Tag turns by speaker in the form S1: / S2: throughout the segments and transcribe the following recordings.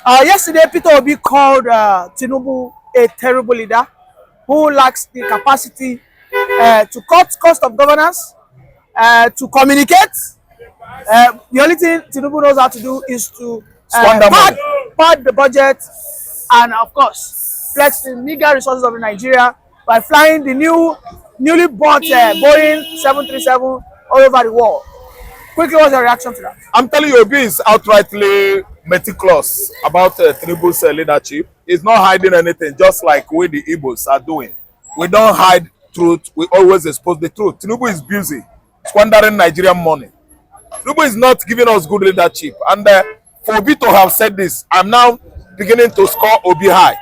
S1: Yesterday, Peter Obi called Tinubu a terrible leader who lacks the capacity to cut cost of governance, to communicate. The only thing Tinubu knows how to do is to
S2: Squander money.
S1: pad the budget and, of course, flex the meager resources of Nigeria by flying the newly bought Boeing 737 all over the world. Quickly, what's your reaction to that?
S2: I'm telling you, Obi is outrightly meticulous about Tinubu's leadership. He's not hiding anything, just like we the Igbos are doing. We don't hide truth. We always expose the truth. Tinubu is busy squandering Nigerian money. Tinubu is not giving us good leadership. And for Obi to have said this, I'm now beginning to score Obi high.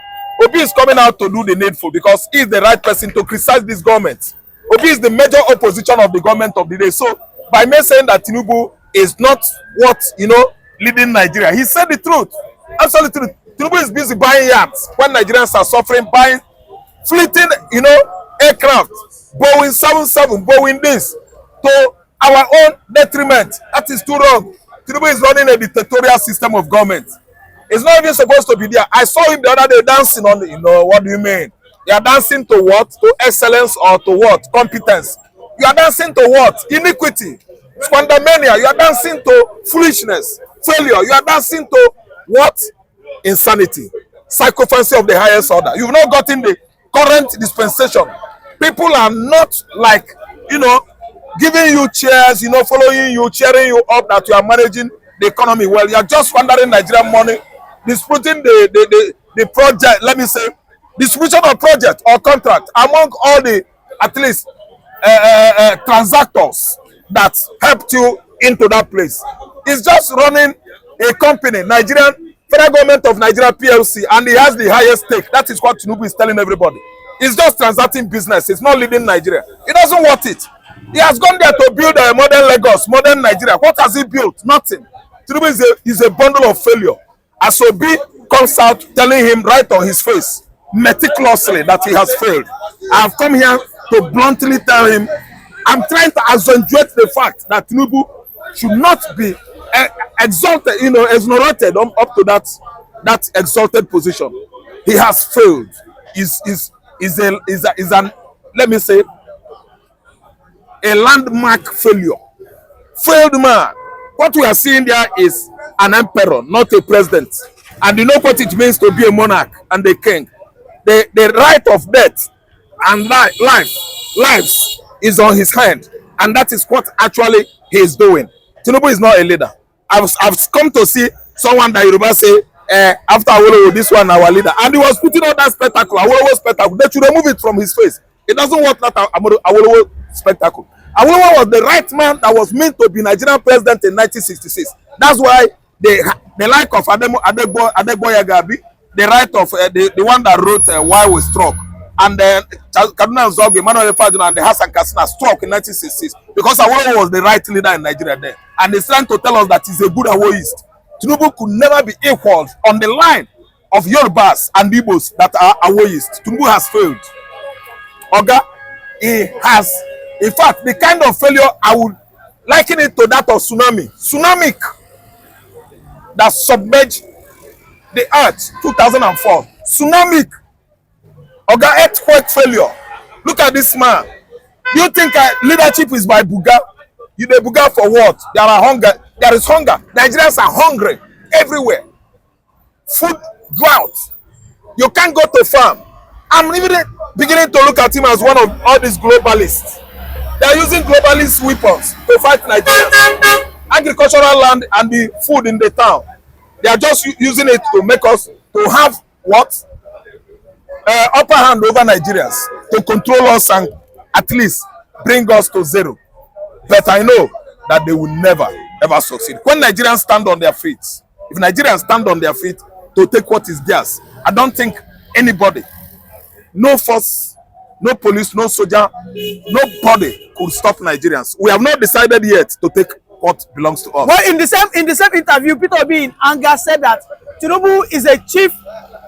S2: Obi is coming out to do the needful because he is the right person to criticize this government. Obi is the major opposition of the government of the day. So by me saying that Tinubu is not what, leading Nigeria, he said the truth. Absolutely truth. Tinubu is busy buying yachts when Nigerians are suffering, buying fleeting, aircraft, Boeing 77, Boeing this, to our own detriment. That is too wrong. Tinubu is running a dictatorial system of government. It's not even supposed to be there. I saw him the other day dancing on the, what do you mean? You are dancing to what? To excellence or to what? Competence. You are dancing to what? Iniquity. Squandermania. You are dancing to foolishness. Failure. You are dancing to what? Insanity. Psychophancy of the highest order. You've not gotten the current dispensation. People are not like, giving you chairs, following you, cheering you up that you are managing the economy well. You are just squandering Nigerian money, disputing the project, let me say, distribution of project or contract among all the, at least, transactors that helped you into that place. It's just running a company, Nigerian Federal Government of Nigeria PLC, and he has the highest stake. That is what Tinubu is telling everybody. He's just transacting business. It's not leading Nigeria. He doesn't want it. He has gone there to build a modern Lagos, modern Nigeria. What has he built? Nothing. Tinubu is a bundle of failure. As Obi comes out telling him right on his face, meticulously, that he has failed. I have come here to bluntly tell him, I'm trying to accentuate the fact that Tinubu should not be exalted, exonerated up to that exalted position. He has failed. Is an, let me say, a landmark failure. Failed man. What we are seeing there is an emperor, not a president. And you know what it means to be a monarch and a king. The right of death and lives is on his hand. And that is what actually he is doing. Tinubu is not a leader. I've come to see someone that Yoruba say, after Awolowo, this one our leader. And he was putting on that spectacle, Awolowo spectacle. They should remove it from his face. It doesn't want that Awolowo spectacle. Awolowo was the right man that was meant to be Nigerian president in 1966. That's why the like of Adegboya Gabi, the right of the one that wrote Why We Struck, and Kaduna Nzog, Emmanuel Faduna, and the Hassan Kassina struck in 1966 because Awolowo was the right leader in Nigeria then. And he's trying to tell us that he's a good Awoist. Tinubu could never be equal on the line of Yorubas and Igbos that are Awoist. Tinubu has failed. Oga, he has, in fact, the kind of failure I would liken it to that of tsunami. Tsunami that submerged the earth 2004. Tsunami. Oga, earthquake failure. Look at this man. You think leadership is by Buga? You dey Buga for what? There is hunger. Nigerians are hungry everywhere. Food drought. You can't go to farm. I'm even beginning to look at him as one of all these globalists. They are using globalist weapons to fight Nigerians. Agricultural land and the food in the town. They are just using it to make us to have what? Upper hand over Nigerians, to control us and at least bring us to zero. But I know that they will never, ever succeed. When Nigerians stand on their feet, if Nigerians stand on their feet to take what is theirs, I don't think anybody, no force, no police, no soldier, nobody could stop Nigerians. We have not decided yet to take what belongs to us.
S1: Well, in the same interview, Peter Obi in anger said that Tinubu is a chief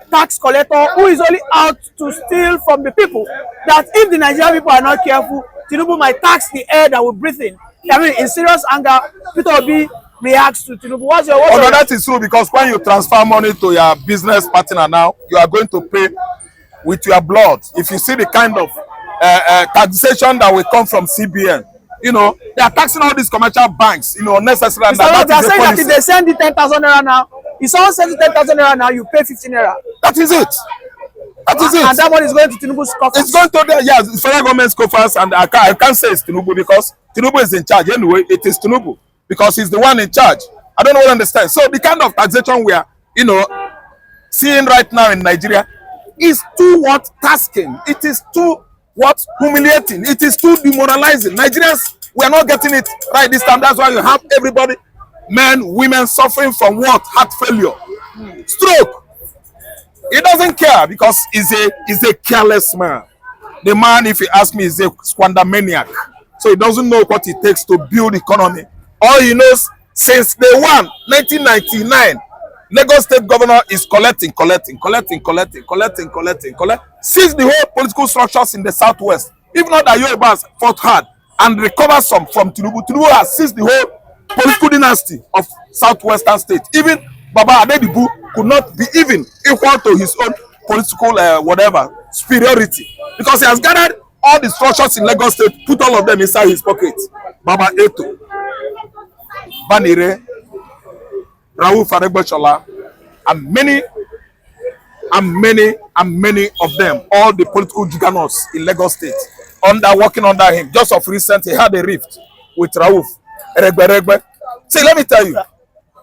S1: tax collector who is only out to steal from the people. That if the Nigerian people are not careful, Tinubu might tax the air that we breathe in. I mean, in serious anger, Peter Obi reacts to Tinubu? What's
S2: Oh,
S1: your
S2: no, that is true, because when you transfer money to your business partner now, you are going to pay with your blood. If you see the kind of taxation that will come from CBN, you know, they are taxing all these commercial banks, you know, unnecessarily. And
S1: Mr. They are
S2: is
S1: saying that if they send you 10,000 naira now, if someone sends you 10,000 naira now, you pay 15 naira.
S2: That is it. That is it.
S1: And that money is going to Tinubu's coffers.
S2: It's going to the, yes, it's federal government's coffers, and I can't say it's Tinubu because Tinubu is in charge. Anyway, it is Tinubu because he's the one in charge. I don't know what understand. So the kind of taxation we are, you know, seeing right now in Nigeria is too what tasking. It is too what humiliating. It is too demoralizing. Nigerians, we are not getting it right this time. That's why you have everybody, men, women suffering from what? Heart failure, stroke. He doesn't care because he's a careless man. The man, if you ask me, is a squander maniac. So he doesn't know what it takes to build economy. All he knows since day one, 1999, Lagos State Governor is collecting. Sees the whole political structures in the southwest. If not that Yorubas fought hard and recover some from Tinubu. Tinubu has seized the whole political dynasty of southwestern states. Even Baba Adedibu could not be even equal to his own political superiority, because he has gathered all the structures in Lagos State, put all of them inside his pocket. Baba Eto, Banire, Rauf Aregbesola, and many of them, all the political juggernauts in Lagos State, working under him. Just of recent, he had a rift with Rauf Aregbe. See, let me tell you,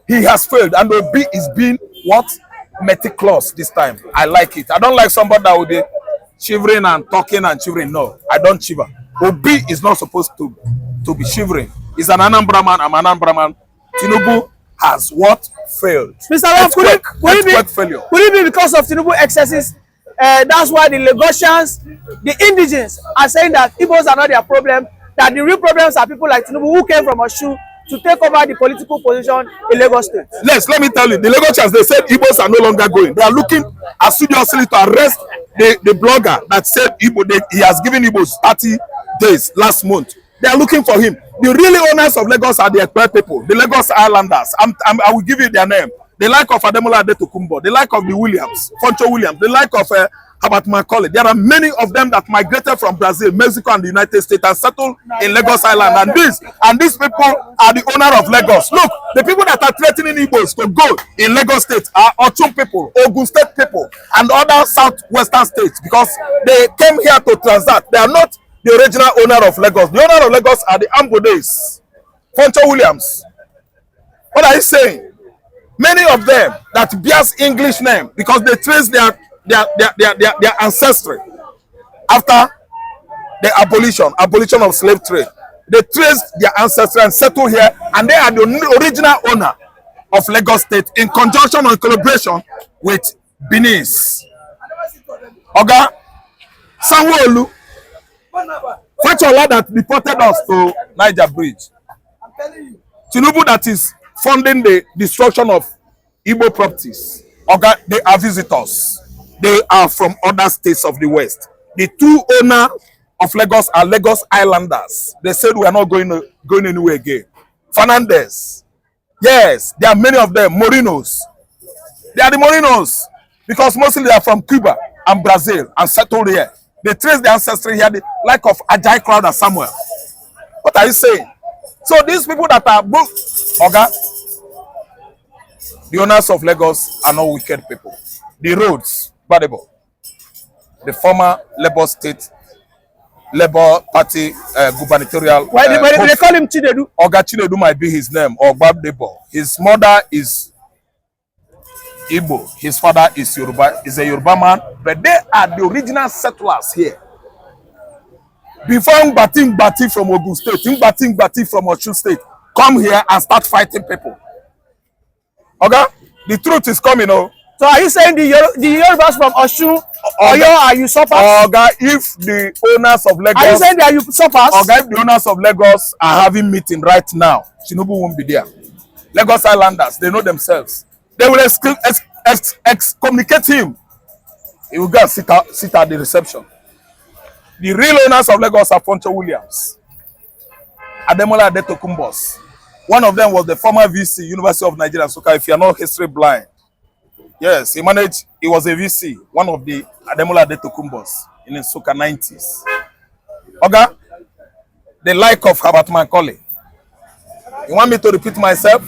S2: he has failed, and Obi is being what? Meticulous this time. I like it. I don't like somebody that will be shivering and talking and shivering. No, I don't shiver. Obi is not supposed to be shivering. He's an Anambra man. I'm an Anambra man. Tinubu has what? Failed.
S1: Mr. Love, could it be because of Tinubu excesses? That's why the Lagosians, the indigenes, are saying that Igbos are not their problem, that the real problems are people like Tinubu who came from Osun to take over the political position in Lagos State.
S2: Yes, let me tell you, the Lagosians, they said Igbos are no longer going. They are looking assiduously to arrest the blogger that said he has given Igbos 30 days last month. They are looking for him. The real owners of Lagos are the Ekpe people, the Lagos Islanders. I will give you their name. The like of Ademola Adetokunbo, the like of the Williams, Foncho Williams, the like of Herbert Macaulay. There are many of them that migrated from Brazil, Mexico, and the United States and settled in Lagos Island. And these people are the owner of Lagos. Look, the people that are threatening Igbos to go in Lagos State are Osun people, Ogun State people, and other southwestern states, because they came here to transact. They are not the original owner of Lagos. The owner of Lagos are the Ambodes, Foncho Williams. What are you saying? Many of them that bears English name because they trace their ancestry after the abolition of slave trade. They traced their ancestry and settled here, and they are the original owner of Lagos State in conjunction and collaboration with Benin's. Oga Sanwo-Olu, Fachola that deported us to Niger Bridge. Tinubu that is funding the destruction of Igbo properties. Oga, they are visitors. They are from other states of the West. The two owners of Lagos are Lagos Islanders. They said we are not going anywhere again. Fernandez. Yes, there are many of them. Morinos. They are the Morinos because mostly they are from Cuba and Brazil and settled here. They trace their ancestry here, the like of Ajay Crowder Samuel. What are you saying? So these people that are both, Oga, the owners of Lagos are not wicked people. The roads, Badebo, the former Labour Party gubernatorial.
S1: Why they call him Chinedu?
S2: Oga Chinedu might be his name, or Gbadebo. His mother is Igbo. His father is Yoruba. Is a Yoruba man, but they are the original settlers here. Before Ngbati from Ogun State, Ngbati from Osun State, come here and start fighting people. Okay? The truth is coming, oh.
S1: So are you saying the Yorubas from Osun, Oyo are usurpers?
S2: Oga, if the owners of Lagos...
S1: Are you saying they are usurpers?
S2: Oga, if the owners of Lagos are having meeting right now, Tinubu won't be there. Lagos Islanders, they know themselves. They will excommunicate him. He will go and sit at the reception. The real owners of Lagos are Foncho Williams, Ademola Adetokunbo, One of them was the former VC, University of Nigeria, Nsukka, if you are not history blind. Yes, he was a VC, one of the Ademola Adetokumbos in the Nsukka 90s. Oga, the like of Herbert Macaulay. You want me to repeat myself?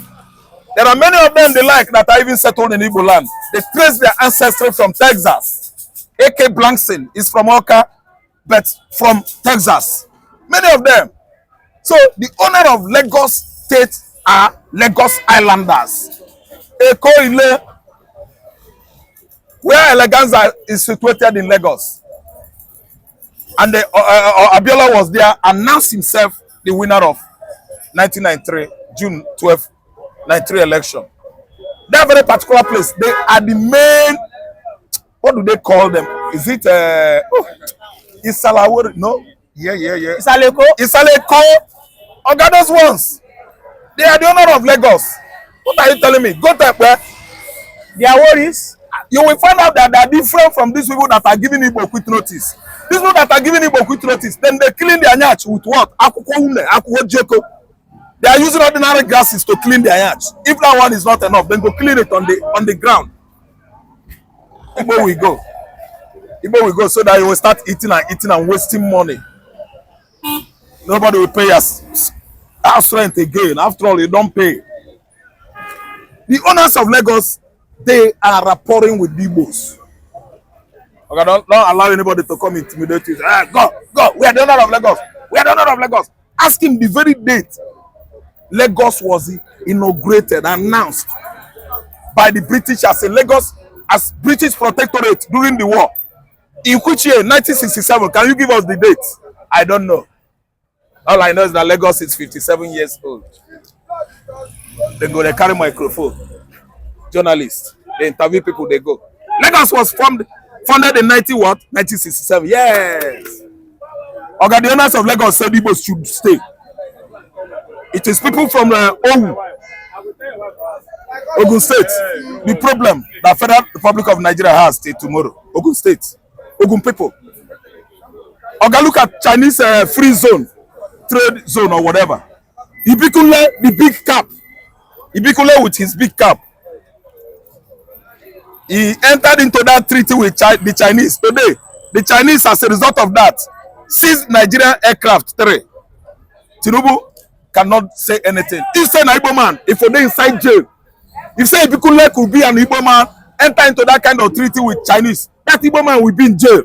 S2: There are many of them they like that are even settled in Igbo land. They trace their ancestry from Texas. A.K. Blankson is from Oka, but from Texas. Many of them. So the owner of Lagos State are Lagos Islanders. Eko Ile, where Eleganza is situated in Lagos. And Abiola was there, announced himself the winner of 1993, June 12, 93 election. That very particular place, they are the main, what do they call them? Is it Isalawori? No? Yeah. Isaleko. Oga, those ones. They are the owner of Lagos. What are you telling me? Go to where?
S1: Their worries.
S2: You will find out that they are different from these people that are giving Igbo quit notice. These people that are giving Igbo quit notice, then they clean their yacht with what? They are using ordinary grasses to clean their yacht. If that one is not enough, then go clean it on the ground. Igbo will go. Igbo will go so that you will start eating and wasting money. Nobody will pay us house rent again. After all, you don't pay. The owners of Lagos, they are rapporting with Igbos. Okay, don't allow anybody to come intimidate you. Go. We are the owner of Lagos. We are the owner of Lagos. Ask him the very date Lagos was inaugurated, announced by the British as a Lagos, as British protectorate during the war. In which year? 1967. Can you give us the date? I don't know. All I know is that Lagos is 57 years old. They carry microphone. Journalists. They interview people, they go. Lagos was founded in 1967. Yes. Okay, the owners of Lagos said Igbos should stay. It is people from Ogun State. The problem that Federal Republic of Nigeria has till tomorrow. Ogun State. Ogun people. Okay, look at Chinese free zone, trade zone or whatever. Ibikule, the big cap. Ibikule with his big cap. He entered into that treaty with the Chinese. Today, the Chinese, as a result of that, seized Nigerian aircraft 3. Tinubu cannot say anything. If say an Igbo man, if they inside jail, if say Ibikule could be an Igbo man, enter into that kind of treaty with Chinese, that Igbo man will be in jail.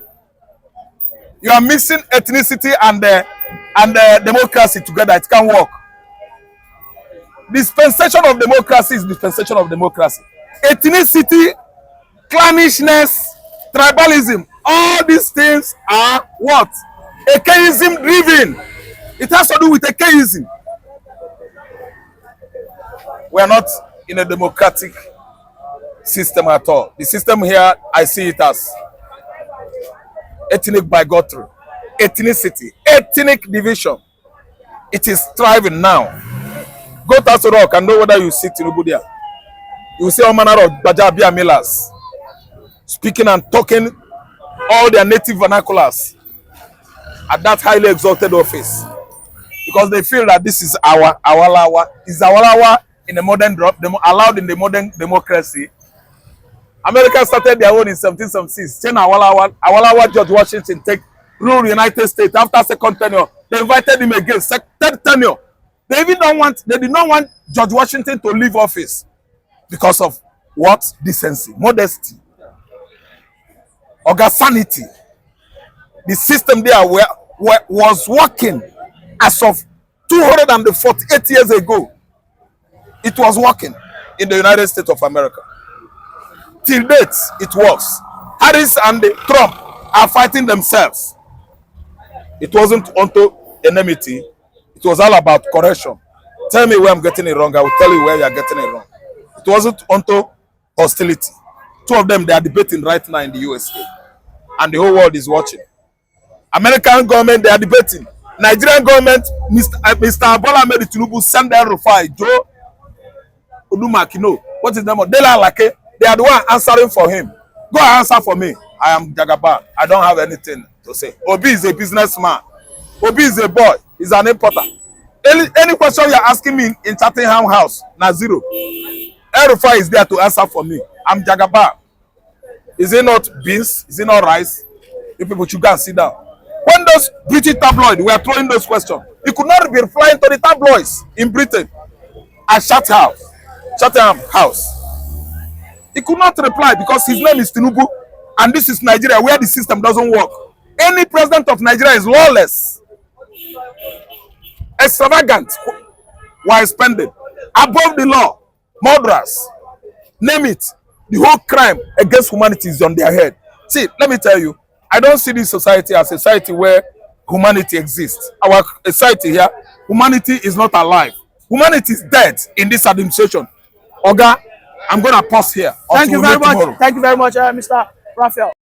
S2: You are mixing ethnicity and democracy together. It can't work. Dispensation of democracy is dispensation of democracy. Ethnicity, clannishness, tribalism, all these things are what? Atheism driven. It has to do with atheism. We are not in a democratic system at all. The system here, I see it as ethnic bigotry, ethnicity, ethnic division. It is thriving now. Go to Aso Rock and know whether you see Tinubu there. You will see all manner of Bajabia millers speaking and talking all their native vernaculars at that highly exalted office, because they feel that this is awalawa. Is awalawa in the modern allowed in the modern democracy? America started their own in 1776. Awalawa George Washington rule United States after second tenure. They invited him again, third tenure. They did not want George Washington to leave office because of what? Decency, modesty, sanity. The system there was working as of 248 years ago. It was working in the United States of America. Till date, it works. Harris and Trump are fighting themselves. It wasn't onto enmity. It was all about correction. Tell me where I'm getting it wrong. I will tell you where you are getting it wrong. It wasn't onto hostility. Two of them, they are debating right now in the USA. And the whole world is watching. American government, they are debating. Nigerian government, Mr. Bola Tinubu sent their Rufai, Joe Olumakino. What is the name of Dela Lake? They are the one answering for him. Go answer for me. I am Jagaba. I don't have anything to say. Obi is a businessman. Obi is a boy. He's an importer. Any question you're asking me in Chattingham House, na zero. Erufai is there to answer for me. I'm Jagaba. Is it not beans? Is it not rice? You people should go and sit down. When those British tabloids were throwing those questions, he could not be replying to the tabloids in Britain at Chattingham House. He could not reply because his name is Tinubu, and this is Nigeria where the system doesn't work. Any president of Nigeria is lawless, extravagant while spending, above the law, murderers, name it. The whole crime against humanity is on their head. See, let me tell you, I don't see this society as a society where humanity exists. Our society here, humanity is not alive. Humanity is dead in this administration. Oga, I'm going to pause here.
S1: Thank you very much.
S2: Tomorrow.
S1: Thank you very much, Mr. Raphael.